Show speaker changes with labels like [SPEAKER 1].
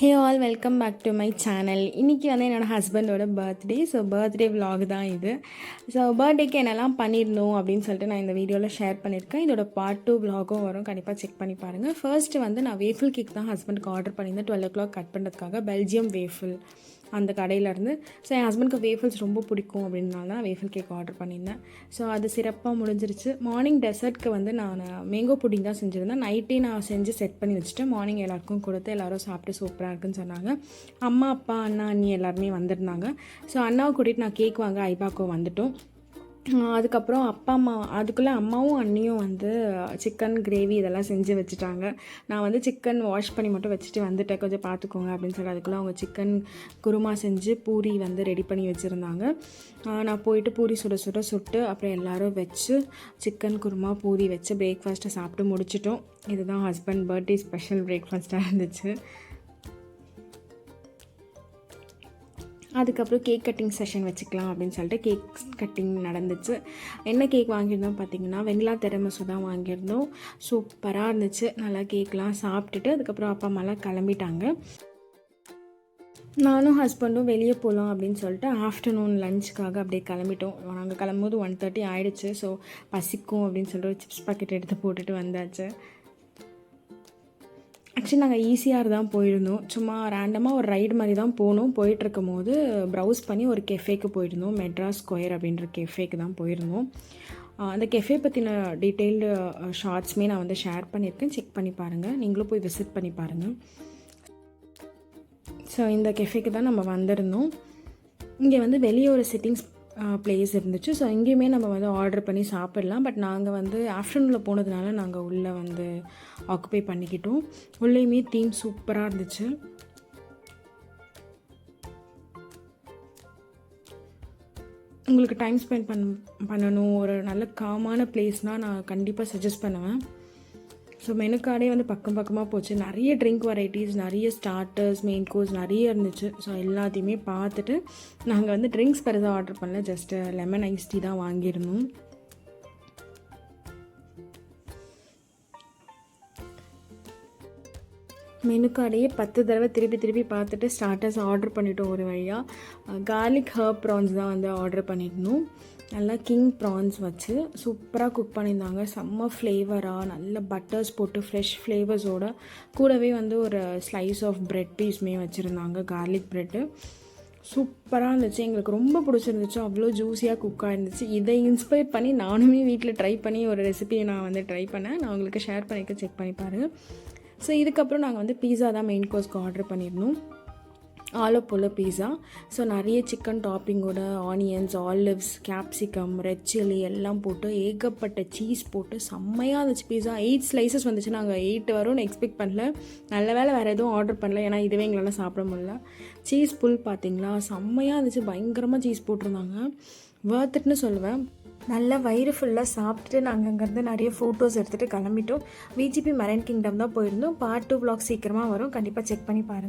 [SPEAKER 1] Hey all welcome back to my channel. இன்றைக்கி வந்து என்னோடய ஹஸ்பண்டோட பர்த்டே. ஸோ பர்த்டே விலாக் தான் இது. ஸோ பர்த்டேக்கு என்னெல்லாம் பண்ணியிருந்தோம் அப்படின்னு சொல்லிட்டு நான் இந்த வீடியோவில் ஷேர் பண்ணியிருக்கேன். இதோட பார்ட் 2 விலாகும் வரும், கண்டிப்பாக செக் பண்ணி பாருங்கள். ஃபர்ஸ்ட்டு வந்து நான் வேஃபில் கேக் தான் ஹஸ்பண்டுக்கு ஆர்டர் பண்ணியிருந்தேன் 12 o'clock கட் பண்ணுறதுக்காக. பெல்ஜியம் வேஃபில் அந்த கடையிலேருந்து. ஸோ என் ஹஸ்பண்டுக்கு வேஃபில்ஸ் ரொம்ப பிடிக்கும் அப்படின்னால தான் வேஃபில் கேக் ஆர்டர் பண்ணியிருந்தேன். ஸோ அது சிறப்பாக முடிஞ்சிருச்சு. மார்னிங் டெசர்ட்க்கு வந்து நான் மேங்கோ புட்டிங் தான் செஞ்சுருந்தேன். நைட்டே நான் செஞ்சு செட் பண்ணி வச்சுட்டேன். மார்னிங் எல்லாருக்கும் கொடுத்து எல்லோரும் சாப்பிட்டு சூப்பராக இருக்குன்னு சொன்னாங்க. அம்மா, அப்பா, அண்ணா, அண்ணி எல்லாருமே வந்திருந்தாங்க. ஸோ அண்ணாவை கூட்டிகிட்டு நான் கேக் வாங்க ஐபாக்கோ வந்துட்டோம். அதுக்கப்புறம் அப்பா அம்மா அதுக்குள்ளே அம்மாவும் அண்ணியும் வந்து சிக்கன் கிரேவி இதெல்லாம் செஞ்சு வச்சுட்டாங்க. நான் வந்து சிக்கன் வாஷ் பண்ணி மட்டும் வச்சுட்டு வந்துட்டேன், கொஞ்சம் பார்த்துக்கோங்க அப்படின்னு சொல்லி. அதுக்குள்ளே அவங்க சிக்கன் குருமா செஞ்சு பூரி வந்து ரெடி பண்ணி வச்சுருந்தாங்க. நான் போயிட்டு பூரி சுட்டு அப்புறம் எல்லோரும் வச்சு சிக்கன் குருமா பூரி வச்சு பிரேக்ஃபாஸ்ட்டை சாப்பிட்டு முடிச்சிட்டோம். இதுதான் ஹஸ்பண்ட் பர்த்டே ஸ்பெஷல் பிரேக்ஃபாஸ்ட்டாக இருந்துச்சு. அதுக்கப்புறம் கேக் கட்டிங் செஷன் வச்சுக்கலாம் அப்படின்னு சொல்லிட்டு கேக் கட்டிங் நடந்துச்சு. என்ன கேக் வாங்கியிருந்தோம் பார்த்திங்கன்னா வெண்ணிலா திரமசு தான் வாங்கியிருந்தோம். சூப்பராக இருந்துச்சு. நல்லா கேக்லாம் சாப்பிட்டுட்டு அதுக்கப்புறம் அப்பா அம்மாலாம் கிளம்பிட்டாங்க. நானும் ஹஸ்பண்டும் வெளியே போகலாம் அப்படின்னு சொல்லிட்டு ஆஃப்டர்நூன் லஞ்சுக்காக அப்படியே கிளம்பிட்டோம். நாங்கள் கிளம்பும்போது 1:30 ஆகிடுச்சு. ஸோ பசிக்கும் அப்படின்னு சொல்லிட்டு ஒரு சிப்ஸ் பாக்கெட் எடுத்து போட்டுட்டு வந்தாச்சு. ஆக்சுவலி நாங்கள் ஈஸியாக தான் போயிருந்தோம். சும்மா ரேண்டமாக ஒரு ரைடு மாதிரி தான் போனோம். போயிட்டுருக்கும் போது ப்ரௌஸ் பண்ணி ஒரு கெஃபேக்கு போயிருந்தோம். மெட்ராஸ் ஸ்கொயர் அப்படின்ற கெஃபேக்கு தான் போயிருந்தோம். அந்த கெஃபே பற்றின டீட்டெயில்டு ஷார்ட்ஸுமே நான் வந்து ஷேர் பண்ணியிருக்கேன், செக் பண்ணி பாருங்கள். நீங்களும் போய் விசிட் பண்ணி பாருங்கள். ஸோ இந்த கெஃபேக்கு தான் நம்ம வந்திருந்தோம். இங்கே வந்து வெளியே ஒரு சிட்டிங்ஸ் பிளேஸ் இருந்துச்சு. ஸோ இங்கேயுமே நம்ம வந்து ஆர்டர் பண்ணி சாப்பிட்லாம். பட் நாங்கள் வந்து ஆஃப்டர்நூனில் போனதுனால நாங்கள் உள்ளே வந்து ஆக்குப்பை பண்ணிக்கிட்டோம். உள்ளேயுமே தீம் சூப்பராக இருந்துச்சு. உங்களுக்கு டைம் ஸ்பெண்ட் பண்ணணும், ஒரு நல்ல காமான பிளேஸ்னால் நான் கண்டிப்பாக சஜஸ்ட் பண்ணுவேன். ஸோ மெனு கார்டே வந்து பக்கமாக போச்சு. நிறைய ட்ரிங்க் வெரைட்டிஸ், நிறைய ஸ்டார்டர்ஸ், மெயின் கோர்ஸ் நிறைய இருந்துச்சு. ஸோ எல்லாத்தையுமே பார்த்துட்டு நாங்கள் வந்து ட்ரிங்க்ஸ் பெருசாக ஆர்டர் பண்ணல, ஜஸ்ட்டு லெமன் ஐஸ் டீ தான் வாங்கியிருந்தோம். மெனு கார்டையே 10 தடவை திருப்பி பார்த்துட்டு ஸ்டார்டர்ஸ் ஆர்டர் பண்ணிட்டோம். ஒரு வழியாக கார்லிக் ஹர்ப் ப்ரான்ஸ் தான் வந்து ஆர்டர் பண்ணியிருந்தோம். நல்லா கிங் ப்ரான்ஸ் வச்சு சூப்பராக குக் பண்ணியிருந்தாங்க. செம்ம ஃப்ளேவராக நல்ல பட்டர்ஸ் போட்டு ஃப்ரெஷ் ஃப்ளேவர்ஸோட கூடவே வந்து ஒரு ஸ்லைஸ் ஆஃப் ப்ரெட் பீஸுமே வச்சுருந்தாங்க, கார்லிக் ப்ரெட்டு. சூப்பராக இருந்துச்சு. எங்களுக்கு ரொம்ப பிடிச்சிருந்துச்சு. அவ்வளோ ஜூஸியாக குக்காக இருந்துச்சு. இதை இன்ஸ்பயர் பண்ணி நானுமே வீட்டில் ட்ரை பண்ணி ஒரு ரெசிபியை நான் வந்து ட்ரை பண்ணேன். நான் உங்களுக்கு ஷேர் பண்ணிக்க, செக் பண்ணி பாருங்கள். ஸோ இதுக்கப்புறம் நாங்கள் வந்து பீஸா தான் மெயின் கோர்ஸ்க்கு ஆர்டர் பண்ணியிருந்தோம். ஆலோப்போலோ பீஸா. ஸோ நிறைய சிக்கன் டாப்பிங்கோட onions, olives, capsicum, red chilli எல்லாம் போட்டு ஏகப்பட்ட சீஸ் போட்டு செம்மையாக இருந்துச்சு பீஸா. 8 slices வந்துச்சு. நாங்கள் 8 வரும்னு எக்ஸ்பெக்ட் பண்ணல. நல்ல வேலை வேறு எதுவும் ஆர்டர் பண்ணல, ஏன்னா இதுவே எங்களால் சாப்பிட முடியல. சீஸ் புல் பார்த்திங்களா, செம்மையாக இருந்துச்சு. பயங்கரமாக சீஸ் போட்டிருந்தாங்க. வர்த்துட்டுன்னு சொல்லுவேன். நல்லா வயிறு ஃபுல்லாக சாப்பிட்டுட்டு நாங்கள் அங்கேருந்து நிறைய ஃபோட்டோஸ் எடுத்துகிட்டு கிளம்பிட்டோம். விஜிபி மெரைன் கிங்டம் தான் போயிருந்தோம். பார்ட் 2 vlog சீக்கிரமாக வரும், கண்டிப்பாக செக் பண்ணி பாருங்கள்.